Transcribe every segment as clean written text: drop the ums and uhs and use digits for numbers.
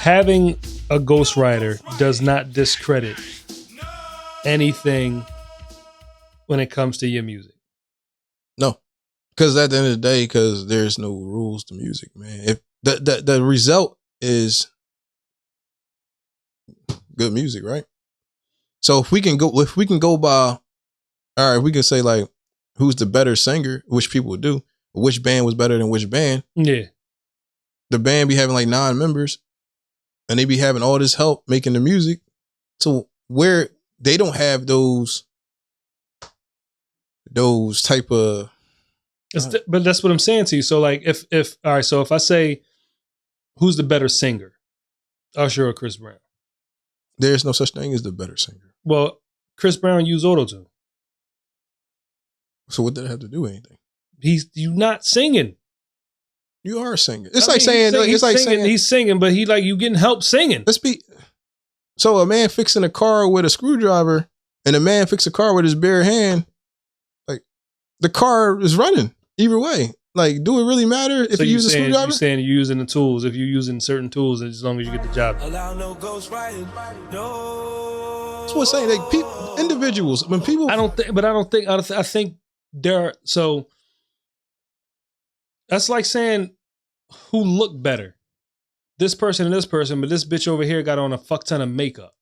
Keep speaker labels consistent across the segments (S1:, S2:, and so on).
S1: having a ghostwriter does not discredit anything when it comes to your music.
S2: No, because at the end of the day, because there's no rules to music, man. If the result is good music, right? So if we can go by, all right, we can say like, who's the better singer, which people do, which band was better than which band.
S1: Yeah.
S2: The band be having like 9 members and they be having all this help making the music. So where they don't have those type of,
S1: but that's what I'm saying to you. So like if all right, so if I say who's the better singer, Usher or Chris Brown?
S2: There's no such thing as the better singer.
S1: Well, Chris Brown used auto-tune.
S2: So what did it have to do with anything?
S1: You not singing.
S2: You are singing. It's like saying
S1: he's singing, but you getting help singing.
S2: So a man fixing a car with a screwdriver and a man fix a car with his bare hand, like the car is running either way. Like, do it really matter if you use a screwdriver?
S1: You're saying you're using the tools. If you're using certain tools, as long as you get the job.
S3: Allow no ghostwriting. No.
S2: That's what I'm saying. Like people, individuals, when people.
S1: I think there are, so that's like saying who looked better. This person and this person, but this bitch over here got on a fuck ton of makeup.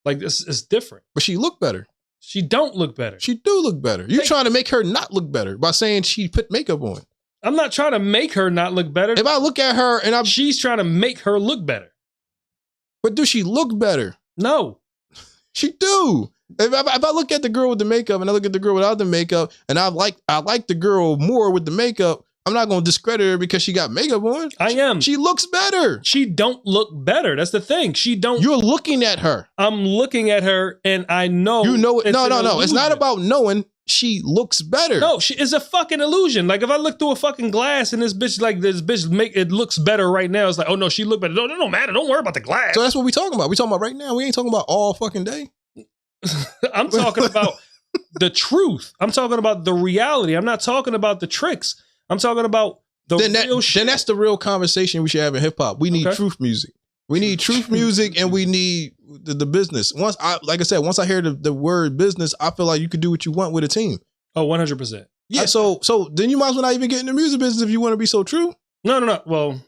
S1: Like this is different.
S2: But she looked better.
S1: She don't look better.
S2: She do look better. You're trying to make her not look better by saying she put makeup on.
S1: I'm not trying to make her not look better.
S2: If I look at her and
S1: she's trying to make her look better.
S2: But do she look better?
S1: No.
S2: She do. If I look at the girl with the makeup and I look at the girl without the makeup and I like the girl more with the makeup, I'm not going to discredit her because she got makeup on.
S1: I am.
S2: She looks better.
S1: She don't look better. That's the thing. She don't.
S2: You're looking at her.
S1: I'm looking at her and I know.
S2: You know it. No. It's not about knowing. She looks better.
S1: No, it's a fucking illusion. Like if I look through a fucking glass and this bitch make it looks better right now. It's like, oh no, she look better. No, don't matter. Don't worry about the glass.
S2: So that's what we talking about. We talking about right now. We ain't talking about all fucking day.
S1: I'm talking about the truth. I'm talking about the reality. I'm not talking about the tricks. I'm talking about the real shit.
S2: Then that's the real conversation we should have in hip hop. We need truth music. We need truth music and we need the business. Once I hear the word business, I feel like you could do what you want with a team.
S1: Oh, 100%.
S2: Yeah. So then you might as well not even get in the music business if you want to be so true.
S1: No. Well,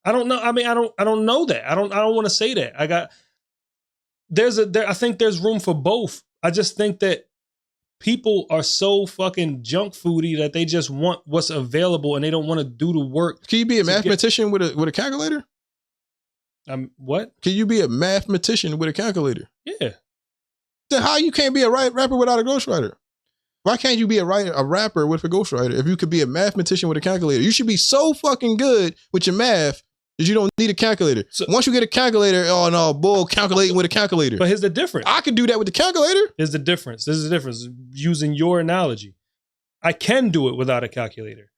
S1: I don't know. I mean, I don't know that. I don't want to say that. I think there's room for both. I just think that people are so fucking junk foody that they just want what's available and they don't want to do the work.
S2: Can you be a mathematician with a calculator?
S1: What?
S2: Can you be a mathematician with a calculator?
S1: Yeah.
S2: Then how you can't be a rapper without a ghostwriter? Why can't you be a rapper with a ghostwriter if you could be a mathematician with a calculator? You should be so fucking good with your math that you don't need a calculator. So, once you get a calculator, oh no, bull, calculating with a calculator.
S1: But here's the difference.
S2: I can do that with the calculator.
S1: Here's the difference. This is the difference. Using your analogy, I can do it without a calculator.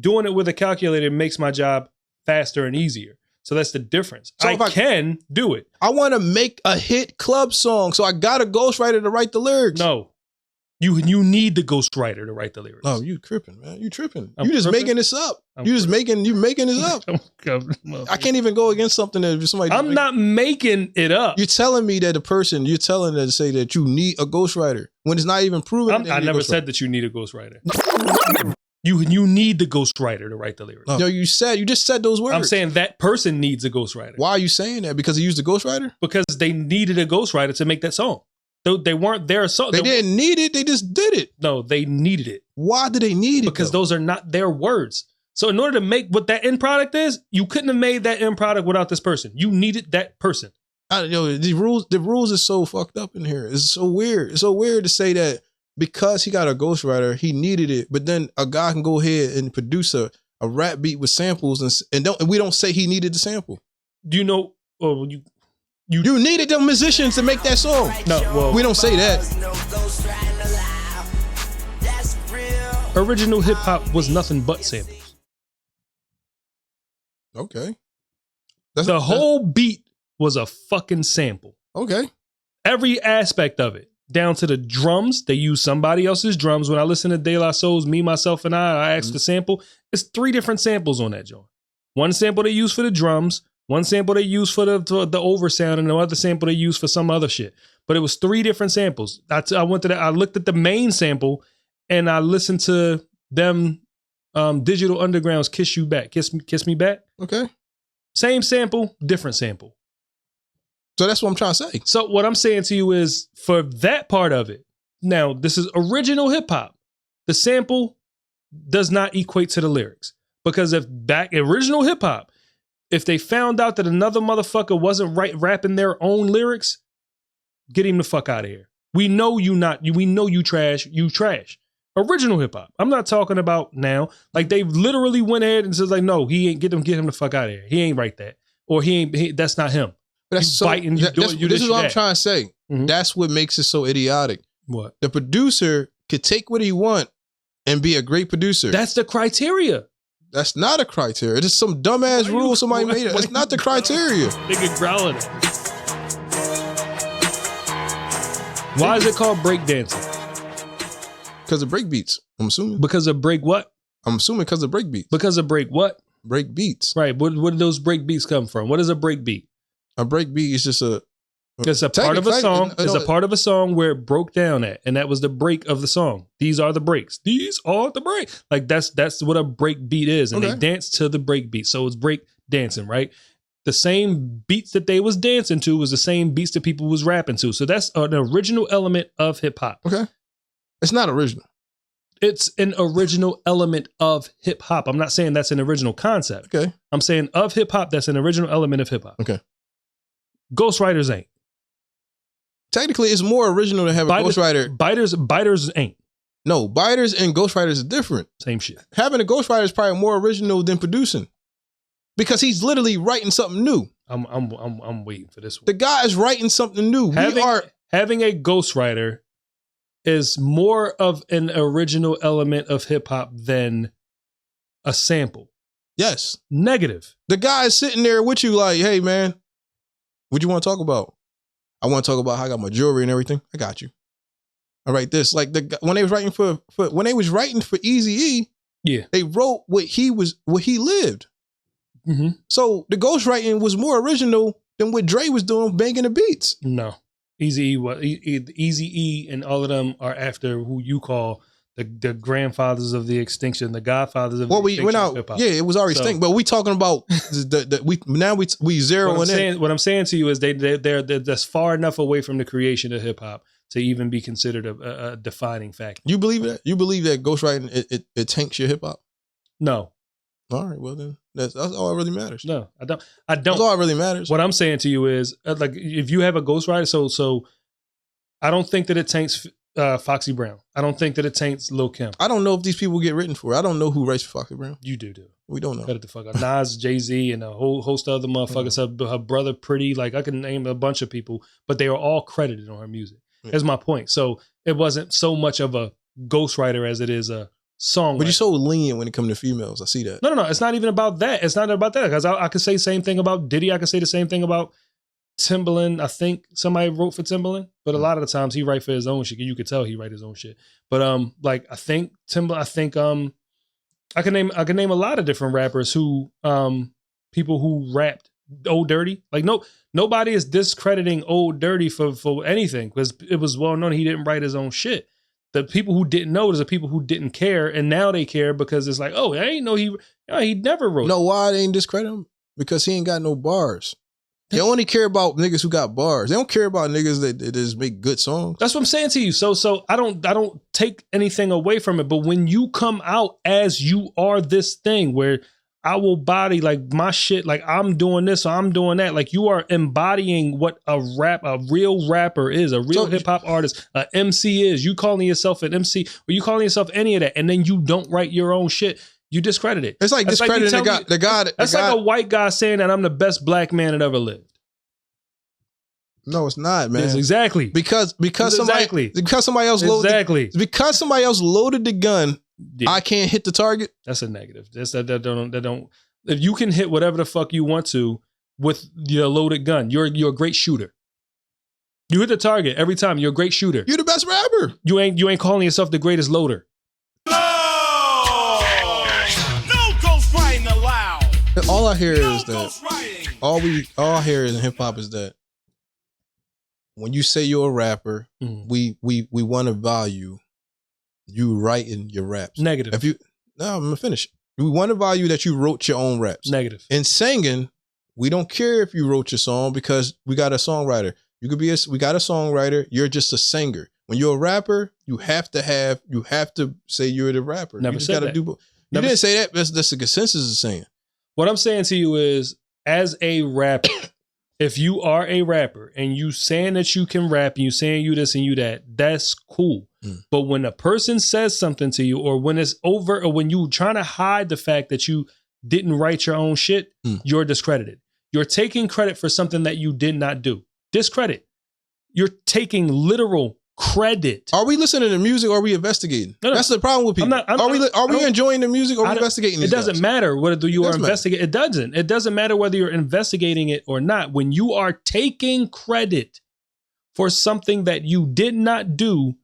S1: Doing it with a calculator makes my job faster and easier. So that's the difference. So I can do it.
S2: I want to make a hit club song, so I got a ghostwriter to write the lyrics.
S1: No. You need the ghostwriter to write the lyrics.
S2: No, you tripping, man. You tripping. You just making this up. You're making this up. I can't even go against something that somebody.
S1: I'm not making it up.
S2: You're telling me that you're telling them to say that you need a ghostwriter when it's not even proven.
S1: I never said that you need a ghostwriter. You need the ghostwriter to write the lyrics.
S2: No, you just said those words.
S1: I'm saying that person needs a ghostwriter.
S2: Why are you saying that? Because he used a ghostwriter?
S1: Because they needed a ghostwriter to make that song. They weren't their song.
S2: They didn't need it. They just did it.
S1: No, they needed it.
S2: Why did they need it?
S1: Because those are not their words. So in order to make what that end product is, you couldn't have made that end product without this person. You needed that person.
S2: The rules is so fucked up in here. It's so weird. It's so weird to say that because he got a ghostwriter, he needed it, but then a guy can go ahead and produce a rap beat with samples and we don't say he needed the sample.
S1: Do you know? Oh,
S2: you needed them musicians to make that song.
S1: No, well,
S2: we don't say that.
S1: Original hip hop was nothing but samples.
S2: Okay.
S1: The whole beat was a fucking sample.
S2: Okay.
S1: Every aspect of it, down to the drums. They use somebody else's drums. When I listen to De La Soul's Me, Myself, and I asked the sample. It's 3 different samples on that joint. One sample they use for the drums, One sample they used for the oversound, and the other sample they used for some other shit. But it was 3 different samples. I looked at the main sample, and I listened to them Digital Underground's "Kiss You Back," Kiss Me Back.
S2: Okay.
S1: Same sample, different sample.
S2: So that's what I'm trying to say.
S1: So what I'm saying to you is, for that part of it, now this is original hip hop. The sample does not equate to the lyrics, because if back original hip hop, if they found out that another motherfucker wasn't rapping their own lyrics, get him the fuck out of here. We know you not. We know you trash. You trash. Original hip hop. I'm not talking about now. Like, they literally went ahead and says like, no, he ain't, get him the fuck out of here. He ain't write that, or that's not him.
S2: But that's so.
S1: Biting, this
S2: is what I'm trying to say. Mm-hmm. That's what makes it so idiotic.
S1: What?
S2: The producer could take what he want and be a great producer.
S1: That's the criteria.
S2: That's not a criteria. It's just some dumbass rule somebody made. It's not the criteria.
S1: Nigga growling. Why is it called breakdancing?
S2: Because of break beats, I'm assuming.
S1: Because of break what?
S2: I'm assuming because of break beats.
S1: Because of break what?
S2: Break beats.
S1: Right. Where do those break beats come from? What is a break beat?
S2: A break beat is just
S1: it's a part of a song. It's a part of a song where it broke down at, and that was the break of the song. These are the breaks. These are the breaks. Like, that's what a break beat is, and they dance to the break beat. So it's break dancing, right? The same beats that they was dancing to was the same beats that people was rapping to. So that's an original element of hip hop.
S2: Okay, it's not original.
S1: It's an original element of hip hop. I'm not saying that's an original concept.
S2: Okay,
S1: I'm saying of hip hop, that's an original element of hip hop.
S2: Okay,
S1: Ghostwriters ain't.
S2: Technically, it's more original to have a ghostwriter.
S1: Biters ain't.
S2: No, biters and ghostwriters is different.
S1: Same shit.
S2: Having a ghostwriter is probably more original than producing, because he's literally writing something new.
S1: I'm waiting for this one.
S2: The guy is writing something new.
S1: Having a ghostwriter is more of an original element of hip hop than a sample.
S2: Yes.
S1: Negative.
S2: The guy is sitting there with you like, hey man, what you want to talk about? I want to talk about how I got my jewelry and everything. I got you. I write this. Like, when they was writing for Eazy-E,
S1: yeah,
S2: they wrote what he lived.
S1: Mm-hmm.
S2: So the ghostwriting was more original than what Dre was doing, banging the beats.
S1: No, Eazy-E and all of them are after who you call the grandfathers of the extinction, the godfathers of the extinction of hip hop.
S2: Yeah, it was already extinct, but we talking about we zeroing in.
S1: What I'm saying to you is they're that's far enough away from the creation of hip hop to even be considered a defining factor.
S2: You believe that? You believe that ghostwriting it tanks your hip hop?
S1: No.
S2: All right, well then that's all that really matters.
S1: No, I don't.
S2: That's all that really matters.
S1: What I'm saying to you is, like, if you have a ghostwriter, so I don't think that it tanks Foxy Brown. I don't think that it taints Lil' Kim.
S2: I don't know if these people get written for. I don't know who writes for Foxy Brown.
S1: You do.
S2: We don't know.
S1: Cut it the fuck out. Nas, Jay-Z, and a whole host of other motherfuckers. Her brother, Pretty. Like, I can name a bunch of people, but they are all credited on her music. Yeah. That's my point. So it wasn't so much of a ghostwriter as it is a songwriter.
S2: But you're so lenient when it comes to females. I see that.
S1: No. It's not even about that. It's not about that. Because I could say the same thing about Diddy. I could say the same thing about Timbaland. I think somebody wrote for Timbaland, but a lot of the times he write for his own shit. You could tell he write his own shit. But like, I think Timbaland. I can name a lot of different rappers who people who rapped Old Dirty. Like, nobody is discrediting Old Dirty for anything, because it was well known he didn't write his own shit. The people who didn't know is the people who didn't care, and now they care because it's like, oh, I ain't know he never wrote.
S2: No, why they ain't discredit him? Because he ain't got no bars. They only care about niggas who got bars. They don't care about niggas that just make good songs.
S1: That's what I'm saying to you. So I don't take anything away from it. But when you come out as you are this thing where I will body like my shit, like I'm doing this or I'm doing that, like you are embodying what a real rapper is, a real hip hop artist, a MC is. You calling yourself an MC or you calling yourself any of that, and then you don't write your own shit. You discredit it.
S2: It's like discrediting the guy.
S1: That's like a white guy saying that I'm the best black man that ever lived.
S2: No, it's not, man.
S1: Yes, exactly.
S2: Because somebody else loaded the gun. Yeah. I can't hit the target.
S1: That's a negative. That don't. If you can hit whatever the fuck you want to with your loaded gun, you're a great shooter. You hit the target every time. You're a great shooter.
S2: You're the best rapper.
S1: You ain't calling yourself the greatest loader.
S3: No ghostwriting allowed.
S2: All I hear is that all I hear in hip hop is that when you say you're a rapper, we want to value you writing your raps.
S1: Negative.
S2: I'm gonna finish. We want to value that you wrote your own raps.
S1: Negative.
S2: In singing, we don't care if you wrote your song because we got a songwriter. We got a songwriter. You're just a singer. When you're a rapper, you have to say you're the rapper.
S1: Never said that.
S2: You didn't say that. That's the consensus is saying.
S1: What I'm saying to you is, as a rapper, if you are a rapper and you saying that you can rap and you saying you this and you that, that's cool. But when a person says something to you, or when it's over, or when you trying to hide the fact that you didn't write your own shit, you're discredited. You're taking credit for something that you did not do. Discredit. You're taking literal credit.
S2: Are we listening to music or are we investigating? No. That's the problem with people. Are we enjoying the music or are we investigating these
S1: It doesn't
S2: guys?
S1: matter whether you are investigating. It doesn't. It doesn't matter whether you're investigating it or not. When you are taking credit for something that you did not do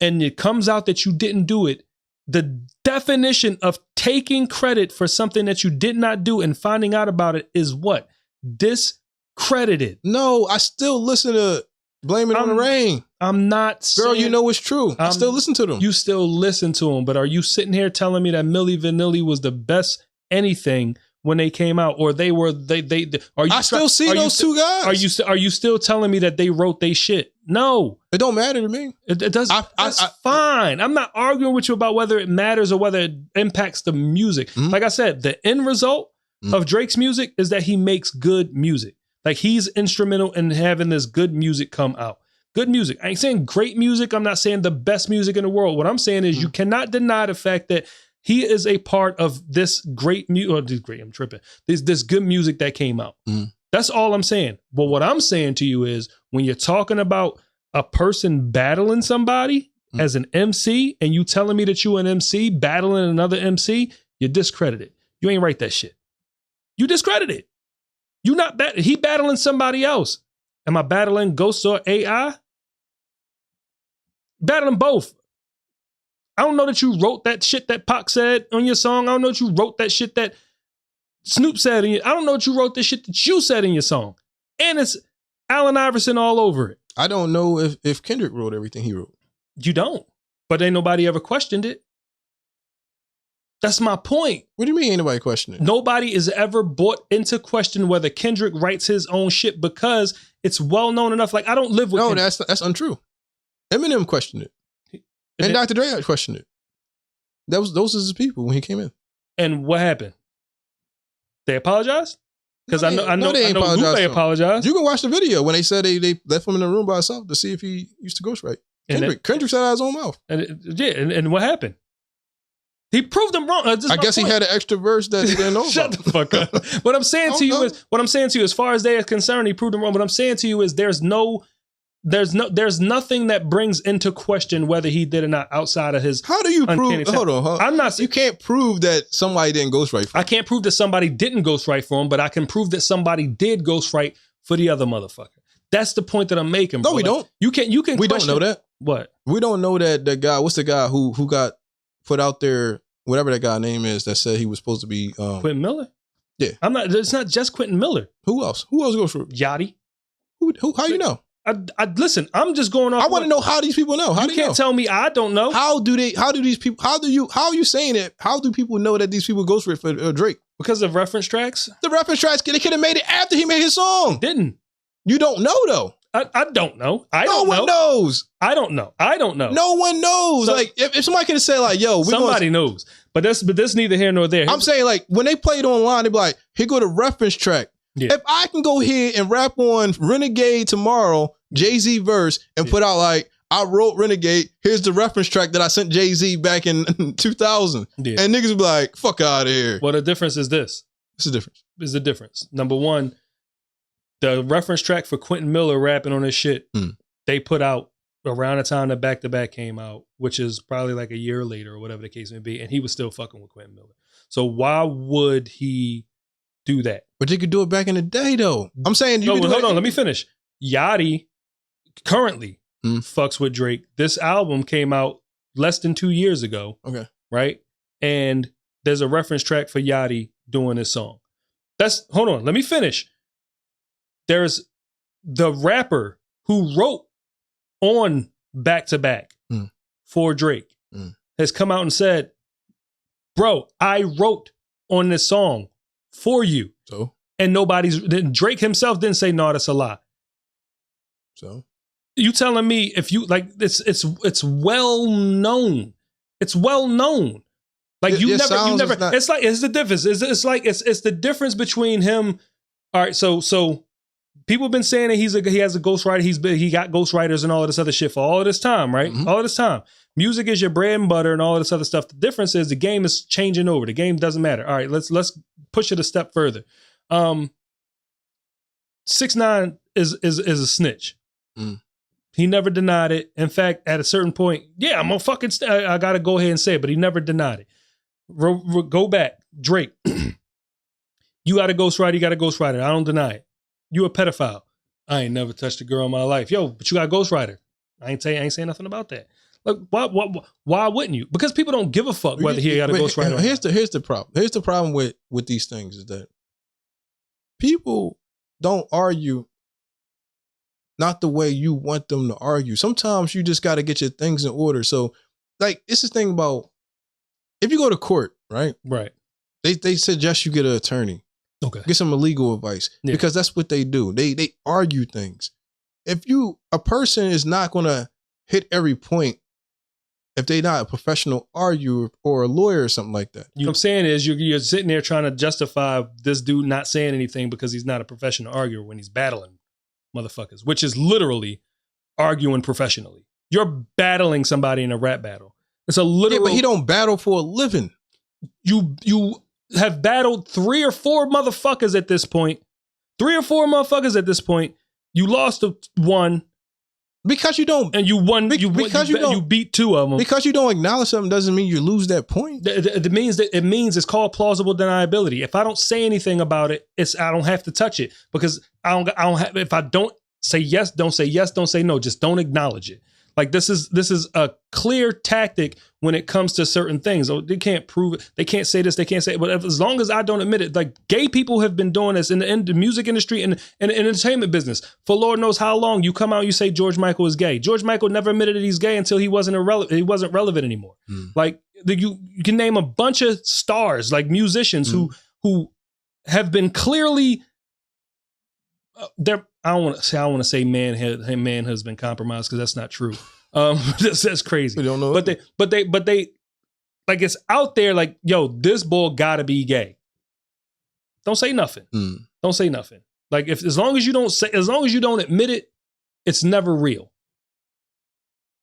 S1: and it comes out that you didn't do it, the definition of taking credit for something that you did not do and finding out about it is what? Discredited.
S2: No, I still listen to Blame It on the Rain.
S1: I'm not saying...
S2: Girl, you know it's true. I still listen to them.
S1: You still listen to them, but are you sitting here telling me that Milli Vanilli was the best anything when they came out, or they were are you
S2: I still see those two guys.
S1: Are you still telling me that they wrote they shit? No.
S2: It don't matter to me.
S1: It doesn't. That's fine. I'm not arguing with you about whether it matters or whether it impacts the music. Like I said, the end result of Drake's music is that he makes good music. Like, he's instrumental in having this good music come out. Good music. I ain't saying great music. I'm not saying the best music in the world. What I'm saying is you cannot deny the fact that he is a part of this great music. I'm tripping. This good music that came out. That's all I'm saying. But what I'm saying to you is, when you're talking about a person battling somebody as an MC, and you telling me that you an MC battling another MC, you're discredited. You ain't write that shit. You discredited. You not he battling somebody else. Am I battling Ghost or AI? Battling both. I don't know that you wrote that shit that Pac said on your song. I don't know that you wrote that shit that Snoop said in your, I don't know that you wrote the shit that you said in your song. And it's Allen Iverson all over it.
S2: I don't know if Kendrick wrote everything he wrote.
S1: You don't. But ain't nobody ever questioned it. That's my point.
S2: What do you mean ain't nobody questioning it?
S1: Nobody is ever brought into question whether Kendrick writes his own shit, because it's well known enough. Like, I don't live with Kendrick.
S2: That's untrue. Eminem questioned it. And Dr. Dre questioned it. Those are his people when he came in.
S1: And what happened? They apologized? Because I know
S2: they
S1: apologized.
S2: You can watch the video when they said they left him in the room by himself to see if he used to ghostwrite. Kendrick said out of his own mouth.
S1: And what happened? He proved them wrong.
S2: I guess he had an extra verse that he didn't know about.
S1: Shut the fuck up. What I'm saying to you is, as far as they are concerned, he proved them wrong. What I'm saying to you is, there's nothing that brings into question whether he did or not outside of his.
S2: How do you prove? Hold on.
S1: I'm not.
S2: You can't prove that somebody didn't ghostwrite for him.
S1: I can't prove that somebody didn't ghostwrite for him, but I can prove that somebody did ghostwrite for the other motherfucker. That's the point that I'm making.
S2: No, we don't.
S1: You can.
S2: We don't know that.
S1: What?
S2: We don't know that the guy. What's the guy who got put out there? Whatever that guy name is that said he was supposed to be
S1: Quentin Miller.
S2: Yeah,
S1: I'm not. It's not just Quentin Miller.
S2: Who else? Who else goes for
S1: Yachty?
S2: Who? How you know?
S1: I listen. I'm just going off.
S2: I want to know how these people know. How
S1: you can't tell me I don't know.
S2: How are you saying it? How do people know that these people ghostwrite for Drake?
S1: Because of reference tracks.
S2: The reference tracks, they could have made it after he made his song.
S1: Didn't.
S2: You don't know though.
S1: I don't know.
S2: No one knows.
S1: I don't know.
S2: No one knows. So, like if somebody could have said like, "Yo,
S1: somebody knows," but this neither here nor there.
S2: I'm saying like when they play it online, they be like, "Here go the reference track." Yeah. If I can go here and rap on Renegade tomorrow, Jay-Z verse, and put out like, I wrote Renegade, here's the reference track that I sent Jay-Z back in 2000, and niggas would be like, "Fuck out of here."
S1: Well, the difference is this.
S2: What's the difference?
S1: Is the difference. Number one, the reference track for Quentin Miller rapping on this shit, they put out around the time that Back to Back came out, which is probably like a year later or whatever the case may be, and he was still fucking with Quentin Miller. So why would he do that?
S2: But you could do it back in the day, though. I'm saying
S1: hold on, let me finish. Yachty currently fucks with Drake. This album came out less than 2 years ago.
S2: Okay.
S1: Right? And there's a reference track for Yachty doing this song. Hold on, let me finish. there's the rapper who wrote on Back to Back for Drake has come out and said, bro, I wrote on this song for you.
S2: So?
S1: And Drake himself didn't say, no, that's a lie.
S2: So?
S1: You telling me if you, like, it's well known. It's well known. Like you never, it's the difference. It's the difference between him. All right. So people have been saying that he has a ghostwriter. He got ghostwriters and all of this other shit for all of this time, right? All of this time. Music is your bread and butter and all of this other stuff. The difference is the game is changing over. The game doesn't matter. All right, let's push it a step further. 6ix9ine is a snitch. He never denied it. In fact, at a certain point, yeah, I'm gonna fucking I gotta go ahead and say it, but he never denied it. Go back, Drake. You got a ghostwriter. You got a ghostwriter. I don't deny it. You a pedophile. I ain't never touched a girl in my life. Yo, but you got a ghostwriter. I ain't saying nothing about that. Like, why wouldn't you? Because people don't give a fuck whether he got a ghostwriter.
S2: Here's the problem. Here's the problem with these things is that people don't argue not the way you want them to argue. Sometimes you just got to get your things in order. So, like, it's the thing about if you go to court, right?
S1: Right.
S2: They suggest you get an attorney.
S1: Okay.
S2: Get some legal advice because that's what they do. They argue things. If a person is not going to hit every point if they're not a professional arguer or a lawyer or something like that.
S1: What I'm saying is you're sitting there trying to justify this dude not saying anything because he's not a professional arguer when he's battling motherfuckers, which is literally arguing professionally. You're battling somebody in a rap battle. It's a literal.
S2: Yeah, but he don't battle for a living.
S1: You have battled 3 or 4 motherfuckers at this point. 3 or 4 motherfuckers at this point. You lost one.
S2: Because you don't,
S1: and you won. You beat 2 of them.
S2: Because you don't acknowledge something doesn't mean you lose that point.
S1: It means it's called plausible deniability. If I don't say anything about it, I don't have to touch it because I don't have. If I don't say yes, don't say yes, don't say no. Just don't acknowledge it. Like this is a clear tactic when it comes to certain things. Oh, they can't prove it. They can't say this. They can't say it. But as long as I don't admit it, like gay people have been doing this in the music industry and in the entertainment business for Lord knows how long. You come out, you say George Michael is gay. George Michael never admitted that he's gay until he wasn't relevant anymore. Like you can name a bunch of stars, like musicians who have been clearly I don't want to say manhood has been compromised because that's not true. That's crazy.
S2: We don't know.
S1: But they like it's out there like, yo, this boy gotta be gay. Don't say nothing. Don't say nothing. Like as long as you don't admit it, it's never real.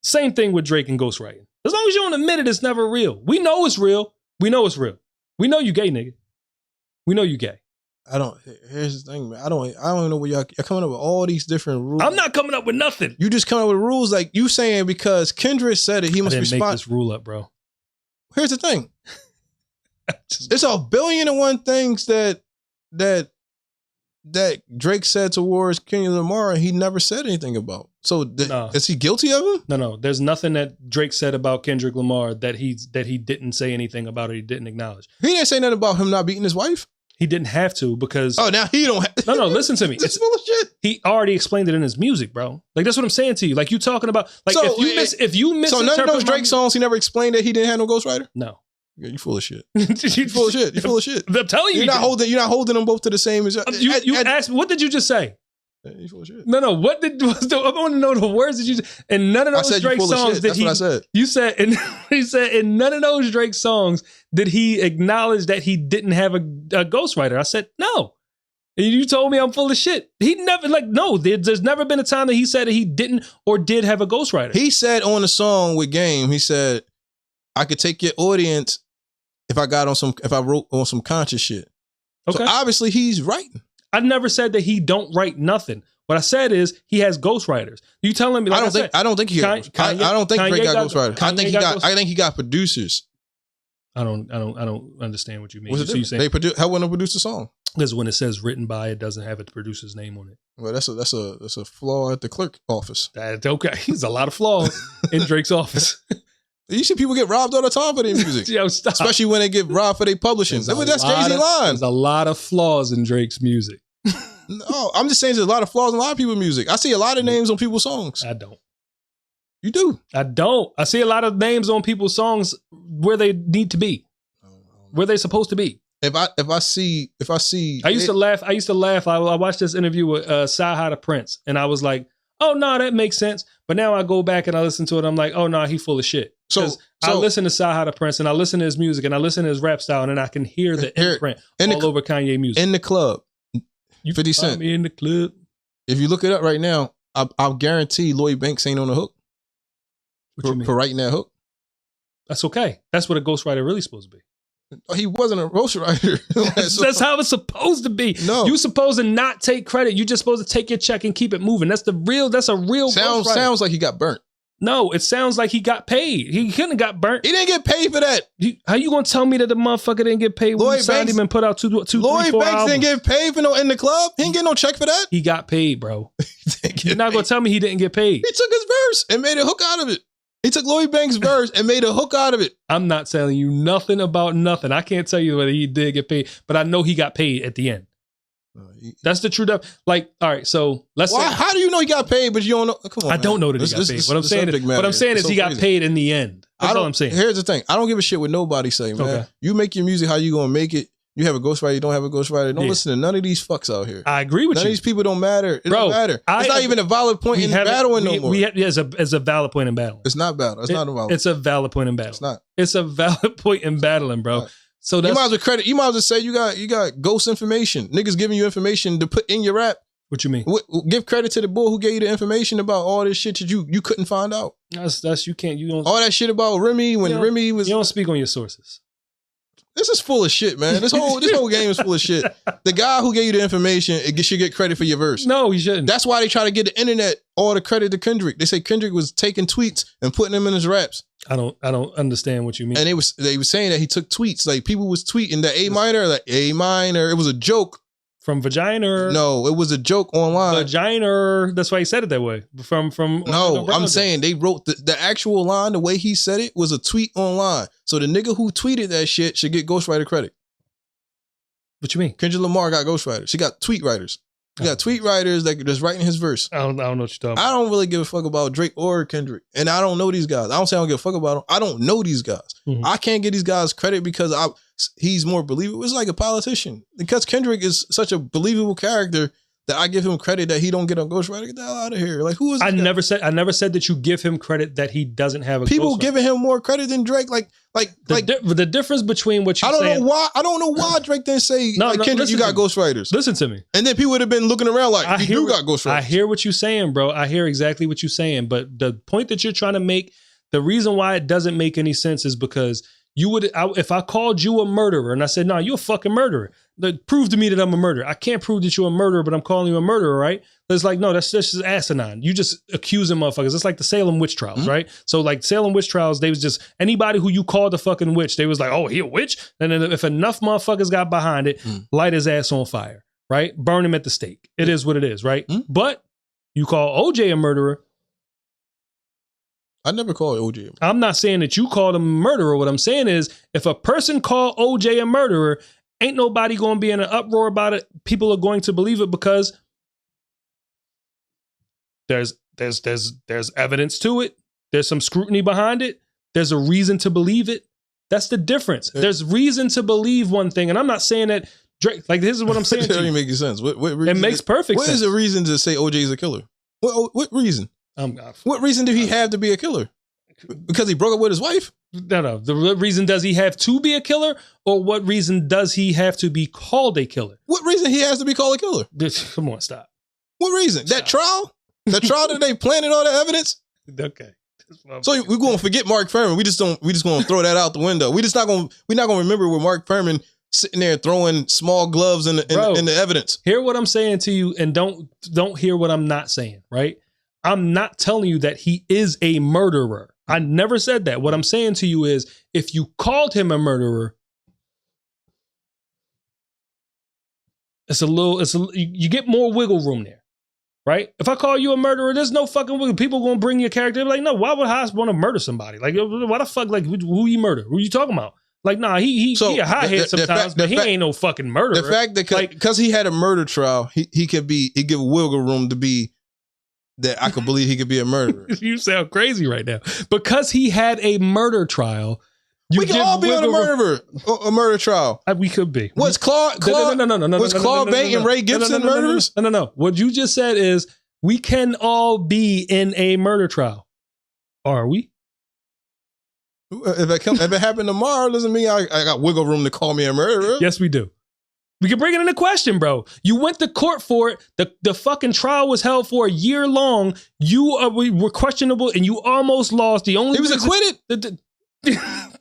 S1: Same thing with Drake and ghostwriting. As long as you don't admit it, it's never real. We know it's real. We know it's real. We know you gay, nigga. We know you gay.
S2: Here's the thing, man. I don't know where you're coming up with all these different rules.
S1: I'm not coming up with nothing.
S2: You just coming up with rules like you saying because Kendrick said it, he must respond.
S1: Make this rule up, bro.
S2: Here's the thing. It's 1,000,000,001 things that Drake said towards Kendrick Lamar and he never said anything about. So is he guilty of it?
S1: No. There's nothing that Drake said about Kendrick Lamar that he didn't say anything about or he didn't acknowledge.
S2: He didn't say nothing about him not beating his wife.
S1: He didn't have to because...
S2: Oh, now he don't have...
S1: No, listen to me.
S2: It's full of shit.
S1: He already explained it in his music, bro. Like, that's what I'm saying to you. Like, you talking about... Like,
S2: so,
S1: if you miss...
S2: So none of those Drake songs, he never explained that he didn't have no ghostwriter?
S1: No.
S2: Yeah, you full of shit. You full of shit. You full of shit.
S1: I'm telling you.
S2: You're not holding them both to the same...
S1: You asked me, what did you just say?
S2: You full of shit.
S1: No. What I want to know the words that you... And none of those Drake songs did he... That's what I said. You said... And he said, in none of those Drake songs did he acknowledge that he didn't have a ghostwriter. I said, no. And you told me I'm full of shit. He never... Like, no. There's never been a time that he said that he didn't or did have a ghostwriter.
S2: He said on the song with Game, he said, I could take your audience if I wrote on some conscious shit. Okay. So obviously he's writing.
S1: I never said that he don't write nothing. What I said is he has ghostwriters. You telling me? Like
S2: I don't think he got ghostwriters. I think he got producers.
S1: I don't understand what you mean.
S2: What's the difference? How would they produce the song?
S1: Because when it says written by, it doesn't have a producer's name on it.
S2: Well, that's a flaw at the clerk office.
S1: That's okay. There's a lot of flaws in Drake's office.
S2: You see people get robbed all the time for their music.
S1: Yo, stop.
S2: Especially when they get robbed for their publishing. That's crazy line.
S1: There's a lot of flaws in Drake's music.
S2: No, I'm just saying there's a lot of flaws in a lot of people's music. I see a lot of names on people's songs.
S1: I don't.
S2: You do?
S1: I don't. I see a lot of names on people's songs where they need to be, where they're supposed to be.
S2: If I see,
S1: I used to laugh. I watched this interview with Saha the Prince, and I was like, "Oh no, that makes sense." But now I go back and I listen to it. I'm like, "Oh no, he full of shit." So I listen to Saha the Prince, and I listen to his music, and I listen to his rap style, and then I can hear the imprint all over Kanye music.
S2: In the club,
S1: you
S2: 50 Cent.
S1: Me in the club.
S2: If you look it up right now, I'll guarantee Lloyd Banks ain't on the hook for writing that hook.
S1: That's okay. That's what a ghostwriter really supposed to be.
S2: He wasn't a ghostwriter.
S1: That's how it's supposed to be.
S2: No,
S1: you're supposed to not take credit. You're just supposed to take your check and keep it moving. That's a real ghostwriter.
S2: Sounds like he got burnt.
S1: No, it sounds like he got paid. He couldn't have got burnt.
S2: He didn't get paid for that.
S1: How you gonna tell me that the motherfucker didn't get paid when he signed him and put out two,
S2: Lloyd
S1: 3, 4
S2: Banks
S1: albums?
S2: didn't get paid for no In the Club. He didn't get no check for that.
S1: He got paid, bro. You're not gonna tell me he didn't get paid.
S2: He took his verse and made a hook out of it. He took Lloyd Banks' verse and made a hook out of it.
S1: I'm not telling you nothing about nothing. I can't tell you whether he did get paid, but I know he got paid at the end. That's the truth. Like, all right, so let's say.
S2: How do you know he got paid, but you don't know? Come on,
S1: I don't know that he got paid. What I'm saying is he got paid in the end. That's all I'm saying.
S2: Here's the thing. I don't give a shit what nobody say, man. Okay. You make your music how you gonna make it. You have a ghostwriter, you don't have a ghostwriter. Don't listen to none of these fucks out here.
S1: I agree with you.
S2: None of these people don't matter. It don't matter. It's not even a valid point in battling no more.
S1: It's a valid point in battling.
S2: It's not battle. It's not a valid.
S1: It's a valid point in battling.
S2: It's not.
S1: It's a valid point in battling, bro. Right. So that's,
S2: you might as well credit. You might as well say you got ghost information. Niggas giving you information to put in your rap.
S1: What you mean?
S2: Give credit to the boy who gave you the information about all this shit that you couldn't find out.
S1: That's you don't.
S2: All that shit about Remy when Remy was.
S1: You don't speak on your sources.
S2: This is full of shit, man. This whole game is full of shit. The guy who gave you the information, should get credit for your verse.
S1: No, he shouldn't.
S2: That's why they try to get the internet all the credit to Kendrick. They say Kendrick was taking tweets and putting them in his raps.
S1: I don't understand what you mean.
S2: And they were saying that he took tweets. Like people was tweeting the A minor. It was a joke.
S1: From vagina?
S2: No, it was a joke online.
S1: Vagina. That's why he said it that way. From
S2: no, I'm saying they wrote the actual line, the way he said it was a tweet online. So the nigga who tweeted that shit should get ghostwriter credit.
S1: What you mean?
S2: Kendrick Lamar got ghostwriters. She got tweet writers. He got tweet writers that just writing his verse.
S1: I don't know what you're talking about.
S2: I don't really give a fuck about Drake or Kendrick. And I don't know these guys. I don't say I don't give a fuck about them. I don't know these guys. Mm-hmm. I can't get these guys credit because he's more believable. It's like a politician. Because Kendrick is such a believable character that I give him credit that he don't get a ghostwriter. Get the hell out of here. Like who is
S1: I never said that you give him credit that he doesn't have a
S2: people giving him more credit than Drake.
S1: The difference between what you
S2: I don't know why Drake didn't say Kendrick, you got ghostwriters.
S1: Listen to me.
S2: And then people would have been looking around like you got ghostwriters.
S1: I hear what you're saying, bro. I hear exactly what you're saying. But the point that you're trying to make, the reason why it doesn't make any sense is because if I called you a murderer and I said, no, you're a fucking murderer. Prove to me that I'm a murderer. I can't prove that you're a murderer, but I'm calling you a murderer, right? It's like, no, that's just asinine. You just accusing motherfuckers. It's like the Salem witch trials, mm-hmm. right? So like Salem witch trials, they was just anybody who you called a fucking witch, they was like, oh, he a witch? And then if enough motherfuckers got behind it, light his ass on fire, right? Burn him at the stake. It is what it is, right? But you call OJ a murderer.
S2: I never called OJ.
S1: I'm not saying that you called him a murderer. What I'm saying is if a person called OJ a murderer, ain't nobody going to be in an uproar about it. People are going to believe it because there's evidence to it. There's some scrutiny behind it. There's a reason to believe it. That's the difference. There's reason to believe one thing. And I'm not saying that Drake, like this is what I'm saying.
S2: It doesn't make sense. What reason
S1: it makes perfect sense.
S2: What is the reason to say OJ is a killer? What reason? What reason did he have to be a killer? Because he broke up with his wife?
S1: No. The reason does he have to be a killer, or what reason does he have to be called a killer?
S2: What reason he has to be called a killer?
S1: Come on, stop.
S2: What reason? Stop. That trial? The trial that they planted all the evidence?
S1: Okay.
S2: So we're gonna forget Mark Furman. We just gonna throw that out the window. We're not gonna remember where Mark Furman sitting there throwing small gloves in the evidence.
S1: Hear what I'm saying to you, and don't hear what I'm not saying, right? I'm not telling you that he is a murderer. I never said that. What I'm saying to you is if you called him a murderer, you get more wiggle room there, right? If I call you a murderer, there's no fucking wiggle. People gonna bring your character like, no, why would Haas want to murder somebody? Like, why the fuck, like, who you murder? Who you talking about? Like, nah, he a hothead sometimes, but he ain't no fucking murderer.
S2: The fact that because he had a murder trial, he give wiggle room to be that I could believe he could be a murderer.
S1: You sound crazy right now. Because he had a murder trial.
S2: We can all be on a murder trial.
S1: We could be.
S2: Was Claude Bate and Ray Gibson murderers?
S1: No. What you just said is we can all be in a murder trial. Are we?
S2: If it happened tomorrow, doesn't mean I got wiggle room to call me a murderer.
S1: Yes, we do. We can bring it into question, bro. You went to court for it. The fucking trial was held for a year long. We were questionable, and you almost lost. He
S2: was acquitted.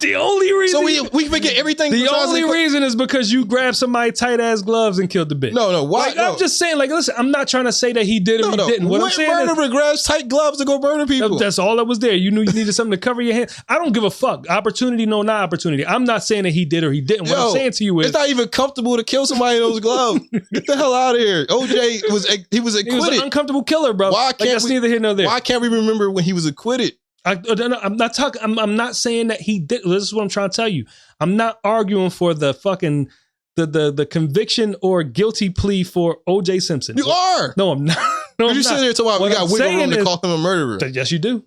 S1: The only reason
S2: we forget everything.
S1: The only reason is because you grabbed somebody tight ass gloves and killed the bitch.
S2: No. Why?
S1: Like, I'm just saying. Like, listen, I'm not trying to say that he did or he didn't. What I'm saying
S2: murderer grabs tight gloves to go murder people.
S1: That's all that was there. You knew you needed something to cover your hand. I don't give a fuck. Opportunity, no, not opportunity. I'm not saying that he did or he didn't. What I'm saying to you is,
S2: it's not even comfortable to kill somebody in those gloves. Get the hell out of here. OJ was acquitted.
S1: He was an uncomfortable killer, bro. That's neither here nor there.
S2: Why can't we remember when he was acquitted?
S1: I'm not talking. I'm not saying that he did. This is what I'm trying to tell you. I'm not arguing for the fucking the conviction or guilty plea for O.J. Simpson.
S2: You are.
S1: No, I'm not. No,
S2: you sitting there talking about we got wiggle room to call him a murderer.
S1: Yes, you do.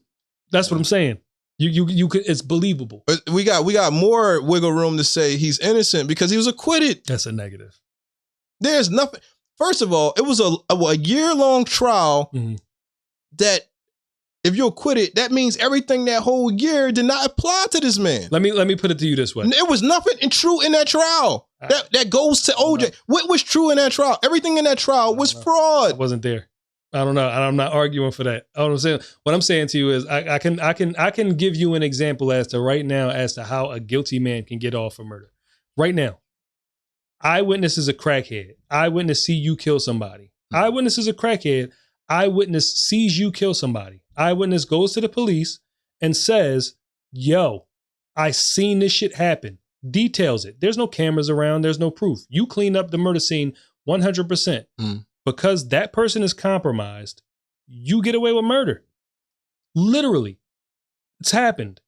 S1: That's what I'm saying. You could. It's believable.
S2: But we got more wiggle room to say he's innocent because he was acquitted.
S1: That's a negative.
S2: There's nothing. First of all, it was a year-long trial that. If you're acquitted, that means everything that whole year did not apply to this man.
S1: Let me put it to you this way.
S2: There was nothing true in that trial. That goes to OJ. What was true in that trial? Everything in that trial was fraud.
S1: I wasn't there. I don't know. I'm not arguing for that. What I'm saying to you is I can give you an example as to how a guilty man can get off for murder. Right now. Eyewitness is a crackhead. Eyewitness see you kill somebody. Eyewitness is a crackhead. Eyewitness sees you kill somebody. Eyewitness goes to the police and says, yo, I seen this shit happen. Details it. There's no cameras around. There's no proof. You clean up the murder scene 100%. Because that person is compromised, you get away with murder. Literally. It's happened.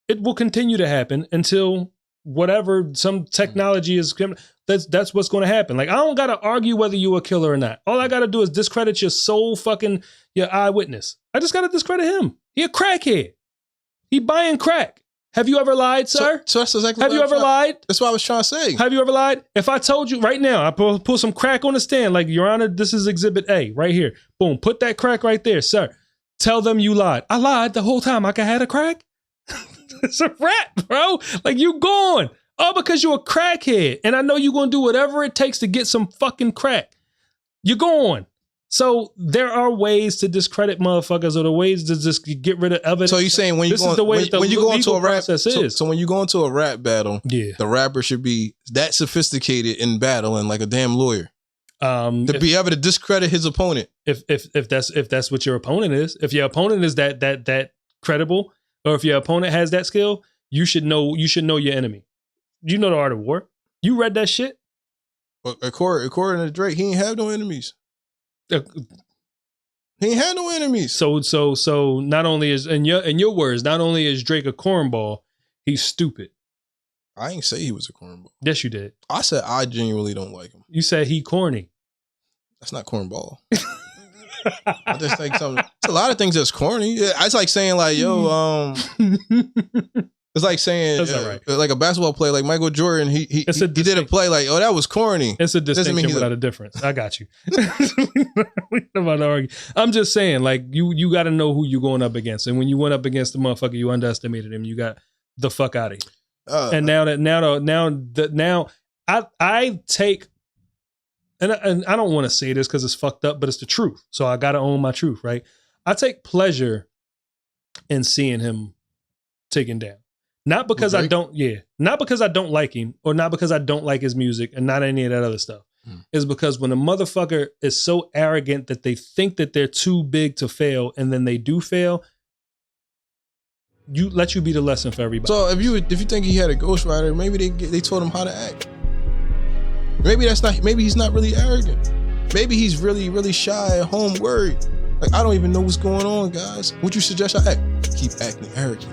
S1: It will continue to happen until whatever some technology is. That's what's going to happen. Like, I don't got to argue whether you're a killer or not. All I got to do is discredit your your eyewitness. I just got to discredit him. He a crackhead. He buying crack. Have you ever lied, sir?
S2: So that's exactly.
S1: Have you ever lied?
S2: That's what I was trying to say.
S1: Have you ever lied? If I told you right now, I pull some crack on the stand, like, Your Honor, this is Exhibit A right here. Boom, put that crack right there, sir. Tell them you lied. I lied the whole time. I had a crack. It's a wrap, bro. Like, you gone. Oh, because you're a crackhead. And I know you're going to do whatever it takes to get some fucking crack. You're gone. So there are ways to discredit motherfuckers, or the ways to just get rid of evidence.
S2: So you're saying when you go into a rap, so when you go into a rap battle, the rapper should be that sophisticated in battling like a damn lawyer. To be able to discredit his opponent.
S1: If that's what your opponent is, if your opponent is that credible, or if your opponent has that skill, you should know your enemy. You know the art of war. You read that shit.
S2: Well, according to Drake, he ain't have no enemies. He ain't had no enemies.
S1: So not only is in your words, not only is Drake a cornball, he's stupid.
S2: I ain't say he was a cornball.
S1: Yes, you did.
S2: I said I genuinely don't like him.
S1: You said he corny.
S2: That's not cornball. I just think something. It's a lot of things that's corny. It's like saying like, yo, it's like saying like a basketball player like Michael Jordan. He did a play like, oh, that was corny.
S1: It's a distinction without a difference. I got you. I'm just saying, like, you got to know who you're going up against, and when you went up against the motherfucker, you underestimated him. You got the fuck out of here. And now I take. And I don't want to say this because it's fucked up, but it's the truth. So I got to own my truth, right? I take pleasure in seeing him taken down. Not because I don't like him, or not because I don't like his music, and not any of that other stuff. It's because when a motherfucker is so arrogant that they think that they're too big to fail, and then they do fail, you let you be the lesson for everybody.
S2: So if you think he had a ghostwriter, maybe they taught him how to act. Maybe he's not really arrogant. Maybe he's really, really shy at home, worried. Like, I don't even know what's going on, guys. What you suggest I act? Keep acting arrogant.